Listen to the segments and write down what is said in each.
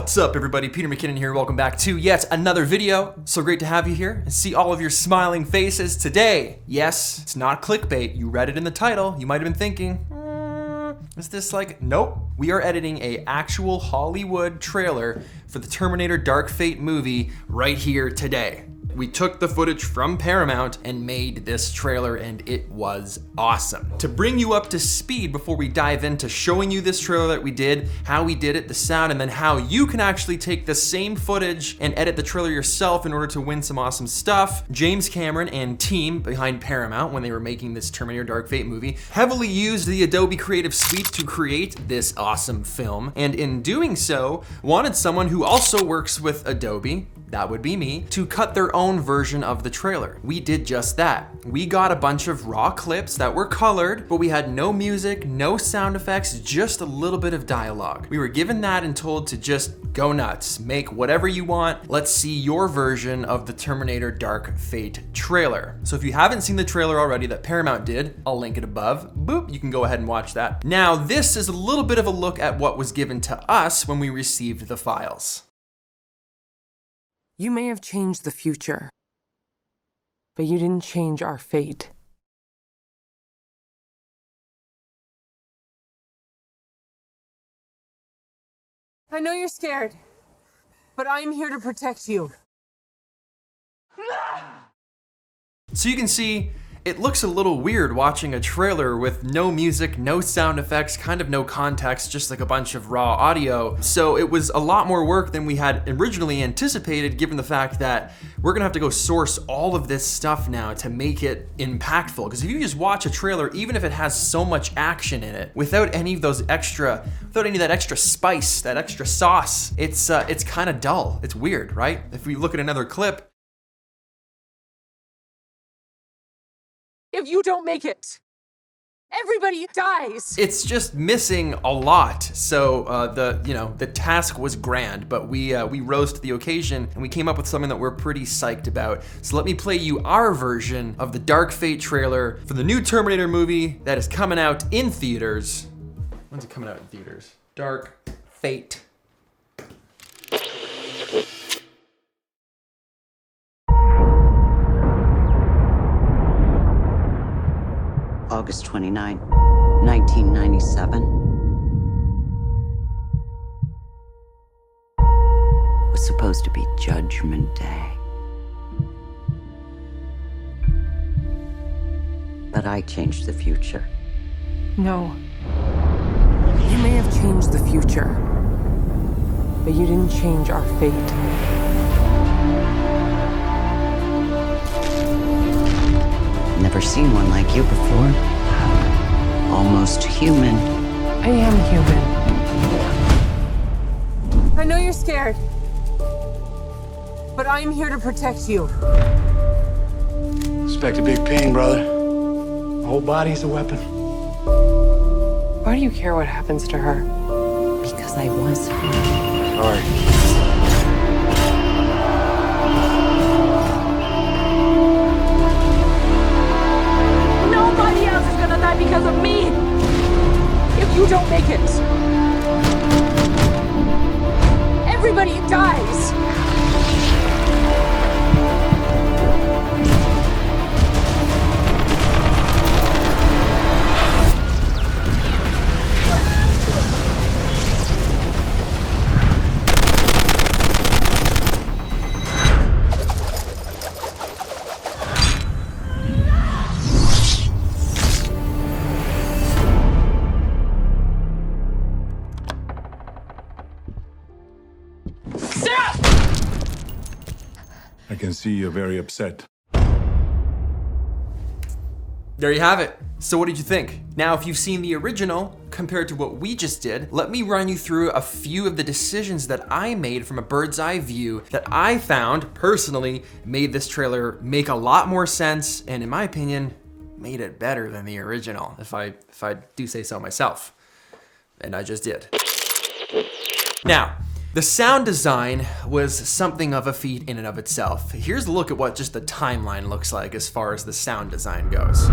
What's up everybody, Peter McKinnon here. Welcome back to yet another video. So great to have you here and see all of your smiling faces today. Yes, it's not clickbait. You read it in the title. You might have been thinking, is this like, nope. We are editing a actual Hollywood trailer for the Terminator Dark Fate movie right here today. We took the footage from Paramount and made this trailer, and it was awesome. To bring you up to speed before we dive into showing you this trailer that we did, how we did it, the sound, and then how you can actually take the same footage and edit the trailer yourself in order to win some awesome stuff, James Cameron and team behind Paramount, when they were making this Terminator Dark Fate movie, heavily used the Adobe Creative Suite to create this awesome film, and in doing so, wanted someone who also works with Adobe, that would be me, to cut their own version of the trailer. We did just that. We got a bunch of raw clips that were colored, but we had no music, no sound effects, just a little bit of dialogue. We were given that and told to just go nuts, make whatever you want. Let's see your version of the Terminator Dark Fate trailer. So if you haven't seen the trailer already that Paramount did, I'll link it above. Boop, you can go ahead and watch that. Now, this is a little bit of a look at what was given to us when we received the files. You may have changed the future, but you didn't change our fate. I know you're scared, but I'm here to protect you. So you can see, it looks a little weird watching a trailer with no music, no sound effects, kind of no context, just like a bunch of raw audio. So it was a lot more work than we had originally anticipated, given the fact that we're gonna have to go source all of this stuff now to make it impactful. Because if you just watch a trailer, even if it has so much action in it, without any of that extra spice, that extra sauce, it's kind of dull. It's weird, right? If we look at another clip, If you don't make it, everybody dies. it's just missing a lot. So the task was grand, but we rose to the occasion and we came up with something that we're pretty psyched about. So let me play you our version of the Dark Fate trailer for the new Terminator movie that is coming out in theaters. When's it coming out in theaters? Dark Fate. August 29, 1997. Was supposed to be Judgment Day. But I changed the future. No. You may have changed the future, but you didn't change our fate. Never seen one like you before. Almost human. I am human. I know you're scared, but I'm here to protect you. Expect a big pain, brother. The whole body's a weapon. Why do you care what happens to her? Because I was her. Sorry. Because of me, if you don't make it, everybody dies. I can see you're very upset. There you have it. So what did you think? Now, if you've seen the original compared to what we just did, let me run you through a few of the decisions that I made from a bird's eye view that I found personally made this trailer make a lot more sense, and in my opinion, made it better than the original, if I do say so myself. And I just did. Now, the sound design was something of a feat in and of itself. Here's a look at what just the timeline looks like as far as the sound design goes.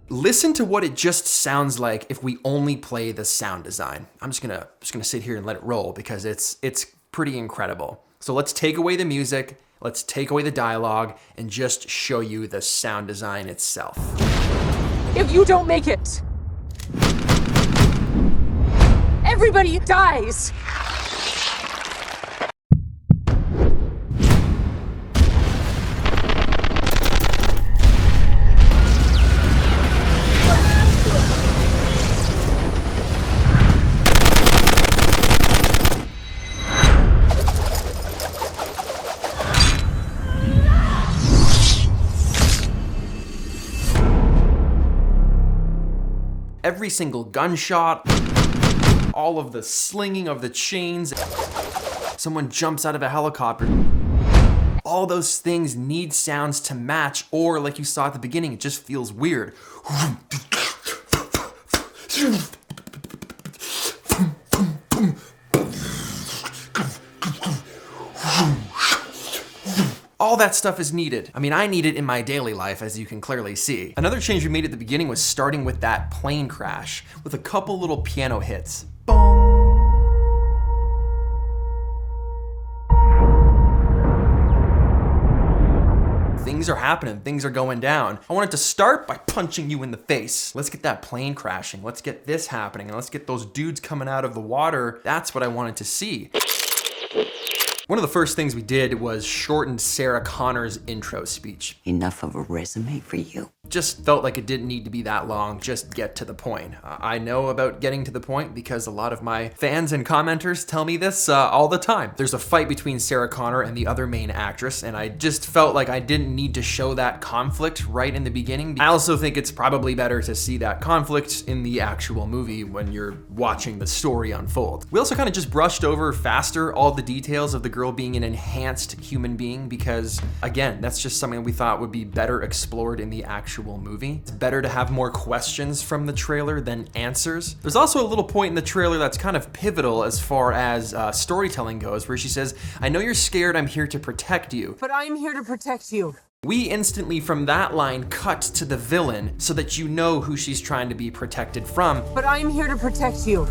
Listen to what it just sounds like if we only play the sound design. I'm just gonna sit here and let it roll because it's pretty incredible. So let's take away the music, let's take away the dialogue, and just show you the sound design itself. If you don't make it, everybody dies. Every single gunshot, all of the slinging of the chains, someone jumps out of a helicopter. All those things need sounds to match, or like you saw at the beginning, it just feels weird. All that stuff is needed. I mean, I need it in my daily life, as you can clearly see. Another change we made at the beginning was starting with that plane crash with a couple little piano hits. Boom. Things are happening, things are going down. I wanted to start by punching you in the face. Let's get that plane crashing. Let's get this happening. And let's get those dudes coming out of the water. That's what I wanted to see. One of the first things we did was shorten Sarah Connor's intro speech. Enough of a resume for you. Just felt like it didn't need to be that long, just get to the point. I know about getting to the point because a lot of my fans and commenters tell me this all the time. There's a fight between Sarah Connor and the other main actress, and I just felt like I didn't need to show that conflict right in the beginning. I also think it's probably better to see that conflict in the actual movie when you're watching the story unfold. We also kind of just brushed over faster all the details of the girl being an enhanced human being because, again, that's just something we thought would be better explored in the actual movie. It's better to have more questions from the trailer than answers. There's also a little point in the trailer that's kind of pivotal as far as storytelling goes, where she says, "I know you're scared, I'm here to protect you." But I'm here to protect you. We instantly from that line cut to the villain so that you know who she's trying to be protected from. But I'm here to protect you.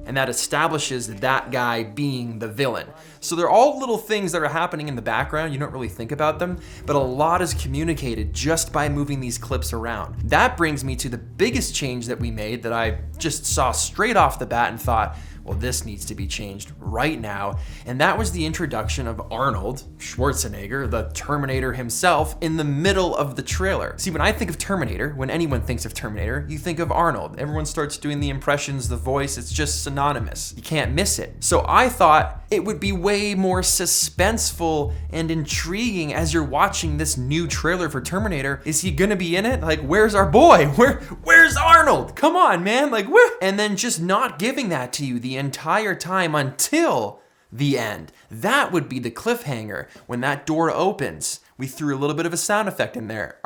And that establishes that guy being the villain. So they're all little things that are happening in the background. You don't really think about them, but a lot is communicated just by moving these clips around. That brings me to the biggest change that we made that I just saw straight off the bat and thought, well, this needs to be changed right now. And that was the introduction of Arnold Schwarzenegger, the Terminator himself, in the middle of the trailer. See, when I think of Terminator, when anyone thinks of Terminator, you think of Arnold. Everyone starts doing the impressions, the voice, it's just synonymous. You can't miss it. So I thought it would be way more suspenseful and intriguing as you're watching this new trailer for Terminator. Is he gonna be in it? Like, where's our boy? Where's Arnold? Come on, man, like, where? And then just not giving that to you the entire time until the end. That would be the cliffhanger. When that door opens, we threw a little bit of a sound effect in there.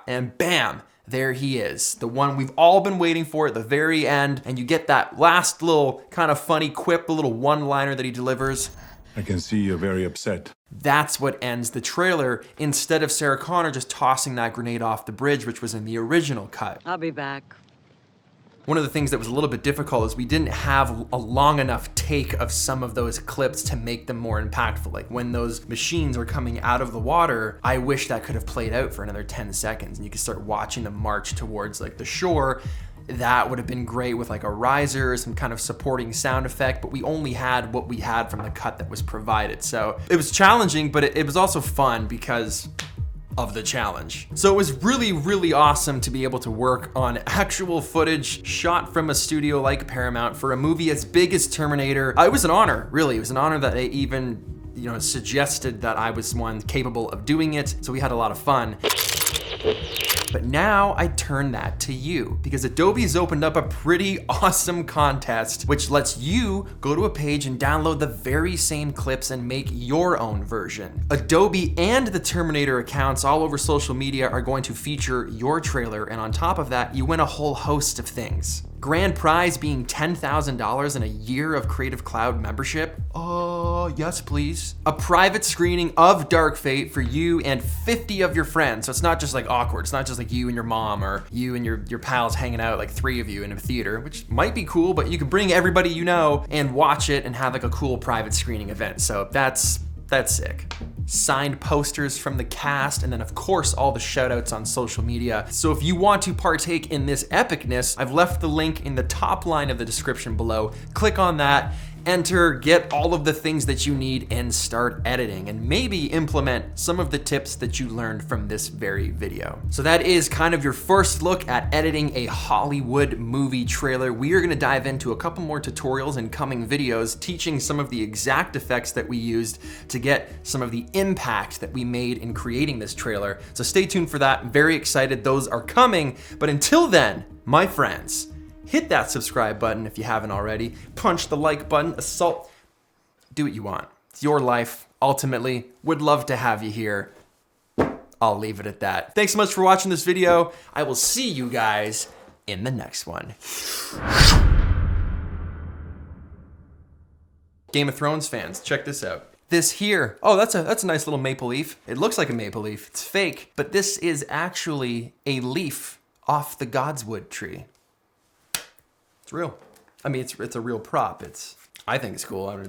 And bam, there he is. The one we've all been waiting for at the very end. And you get that last little kind of funny quip, a little one-liner that he delivers. I can see you're very upset. That's what ends the trailer, instead of Sarah Connor just tossing that grenade off the bridge, which was in the original cut. I'll be back. One of the things that was a little bit difficult is we didn't have a long enough take of some of those clips to make them more impactful. Like when those machines are coming out of the water, I wish that could have played out for another 10 seconds and you could start watching them march towards like the shore. That would have been great with like a riser, some kind of supporting sound effect, but we only had what we had from the cut that was provided. So it was challenging, but it was also fun because of the challenge. So it was really, really awesome to be able to work on actual footage shot from a studio like Paramount for a movie as big as Terminator. It was an honor, really. It was an honor that they even, suggested that I was one capable of doing it. So we had a lot of fun. But now I turn that to you because Adobe's opened up a pretty awesome contest, which lets you go to a page and download the very same clips and make your own version. Adobe and the Terminator accounts all over social media are going to feature your trailer. And on top of that, you win a whole host of things. Grand prize being $10,000 and a year of Creative Cloud membership. Oh, yes, please. A private screening of Dark Fate for you and 50 of your friends. So it's not just like awkward. It's not just like you and your mom or you and your pals hanging out, like 3 of you in a theater, which might be cool, but you can bring everybody you know and watch it and have like a cool private screening event. So that's sick. Signed posters from the cast, and then of course all the shout outs on social media. So if you want to partake in this epicness, I've left the link in the top line of the description below. Click on that, enter, get all of the things that you need, and start editing, and maybe implement some of the tips that you learned from this very video. So that is kind of your first look at editing a Hollywood movie trailer. We are gonna dive into a couple more tutorials in coming videos, teaching some of the exact effects that we used to get some of the impact that we made in creating this trailer. So stay tuned for that. Very excited, those are coming. But until then, my friends, hit that subscribe button if you haven't already. Punch the like button, assault, do what you want. It's your life, ultimately. Would love to have you here. I'll leave it at that. Thanks so much for watching this video. I will see you guys in the next one. Game of Thrones fans, check this out. This here, oh, that's a nice little maple leaf. It looks like a maple leaf, it's fake, but this is actually a leaf off the Godswood tree. It's real. I mean, it's a real prop. I think it's cool.